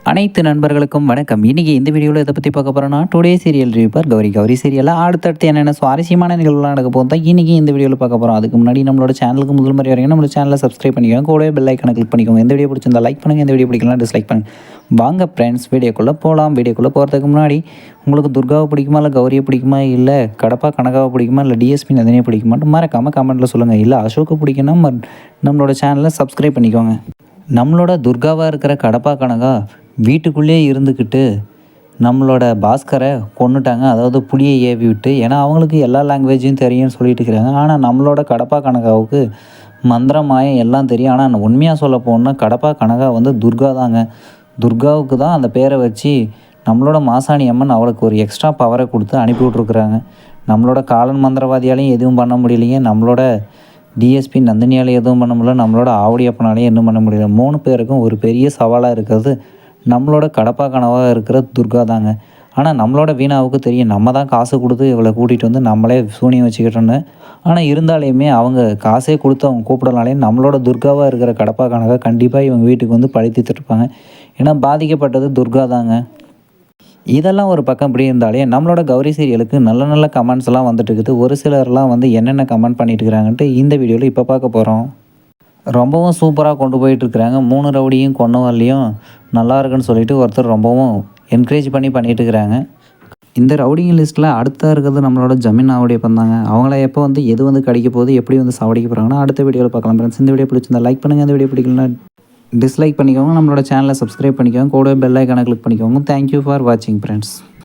அனைத்து நண்பர்களுக்கும் வணக்கம். இன்றைக்கி இந்த வீடியோவில் இதை பற்றி பார்க்க போகிறோன்னா டுடே சீரியல் ரிவ்யூவர் கௌரி சீரியலில் அடுத்தடுத்து என்னென்ன சுவாரஸ்யமான நிகழ்வுலாம் நடக்க போகுது தான் இன்றைக்கி இந்த வீடியோவில் பார்க்க போகிறோம். அதுக்கு முன்னாடி நம்மளோட சேனலுக்கு முதல் முறை வரைக்கும் நம்மளோட சேனலை சப்ஸ்கிரைப் பண்ணிக்கோங்க, கூடவே பெல் ஐக்கானை கிளிக் பண்ணிக்கோங்க. இந்த வீடியோ பிடிச்சிருந்தா லைக் பண்ணுங்கள், இந்த வீடியோ பிடிக்கலாம் டிஸ்லைக் பண்ணுங்கள். வாங்க ஃப்ரெண்ட்ஸ் வீடியோக்குள்ளே போகலாம். வீடியோக்குள்ளே போகிறதுக்கு முன்னாடி உங்களுக்கு துர்காவை பிடிக்குமா, இல்லை கௌரியை பிடிக்குமா, இல்லை கடப்பா கனகாவை பிடிக்குமா, இல்லை டிஎஸ்பி நந்தினியை பிடிக்குமான்னு மறக்காமல் கமெண்ட்டில் சொல்லுங்கள். இல்லை அசோக்கு பிடிக்குன்னா நம்மளோட சேனலை சப்ஸ்கிரைப் பண்ணிக்கோங்க. நம்மளோட துர்காவாக இருக்கிற கடப்பா கனகா வீட்டுக்குள்ளேயே இருந்துக்கிட்டு நம்மளோட பாஸ்கரை கொன்னுட்டாங்க. அதாவது புளியை ஏவி விட்டு. ஏன்னா அவங்களுக்கு எல்லா லாங்குவேஜையும் தெரியும்னு சொல்லிட்டு இருக்கிறாங்க. ஆனால் நம்மளோட கடப்பா கனகாவுக்கு மந்திரம் மாயம் எல்லாம் தெரியும். ஆனால் உண்மையாக சொல்ல போனால் கடப்பா கனகா வந்து துர்கா தாங்க. துர்காவுக்கு தான் அந்த பேரை வச்சு நம்மளோட மாசாணி அம்மன் அவளுக்கு ஒரு எக்ஸ்ட்ரா பவரை கொடுத்து அனுப்பி விட்ருக்குறாங்க. நம்மளோட காலன் மந்திரவாதியாலையும் எதுவும் பண்ண முடியலைங்க. நம்மளோட டிஎஸ்பி நந்தினியால் எதுவும் பண்ண முடியல. நம்மளோட ஆவடியப்பனாலையும் எதுவும் பண்ண முடியல. 3 பேருக்கும் ஒரு பெரிய சவாலாக இருக்கிறது நம்மளோட கடப்பா கனவாக இருக்கிற துர்கா தாங்க. ஆனால் நம்மளோட வீணாவுக்கு தெரியும் நம்ம தான் காசு கொடுத்து இவளை கூட்டிகிட்டு வந்து நம்மளே சூனியம் வச்சுக்கிட்டோன்னு. ஆனால் இருந்தாலையுமே அவங்க காசே கொடுத்து அவங்க கூப்பிடனாலே நம்மளோட துர்காவாக இருக்கிற கடப்பா கனகா கண்டிப்பாக இவங்க வீட்டுக்கு வந்து பழி தீர்த்துருப்பாங்க. ஏன்னா பாதிக்கப்பட்டது துர்கா தாங்க. இதெல்லாம் ஒரு பக்கம் இப்படி இருந்தாலே நம்மளோட கௌரி சீரியலுக்கு நல்ல நல்ல கமெண்ட்ஸ் எல்லாம் வந்துட்டு இருக்குது. ஒரு சிலர்லாம் வந்து என்னென்ன கமெண்ட் பண்ணிட்டு இருக்கிறாங்கன்ட்டு இந்த வீடியோவில் இப்போ பார்க்க போகிறோம். ரொம்பவும் சூப்பராக கொண்டு போயிட்டுருக்குறாங்க. 3 ரவுடியும் கொண்டு வரலையும் நல்லா இருக்குன்னு சொல்லிட்டு ஒருத்தர் ரொம்பவும் என்கரேஜ் பண்ணிகிட்டு இருக்கிறாங்க. இந்த ரவுடிங் லிஸ்ட்டில் அடுத்த இருக்கிறது நம்மளோட ஜமீன் ஆவுடைய பந்தாங்க. அவங்கள எப்போ வந்து எது வந்து கடிக்க போகுது, எப்படி வந்து சாவடிக்க போகிறாங்கன்னா அடுத்த வீடியோவில் பார்க்கலாம் ஃப்ரெண்ட்ஸ். இந்த வீடியோ பிடிச்சிருந்தா லைக் பண்ணுங்கள், இந்த வீடியோ பிடிக்கலன்னா டிஸ்லைக் பண்ணிக்கோங்க. நம்மளோட சேனலை சப்ஸ்கிரைப் பண்ணிக்கோங்க, கூட பெல் ஐக்கானை கிளிக் பண்ணிக்கோங்க. தேங்க்யூ ஃபார் வாட்சிங் ஃப்ரெண்ட்ஸ்.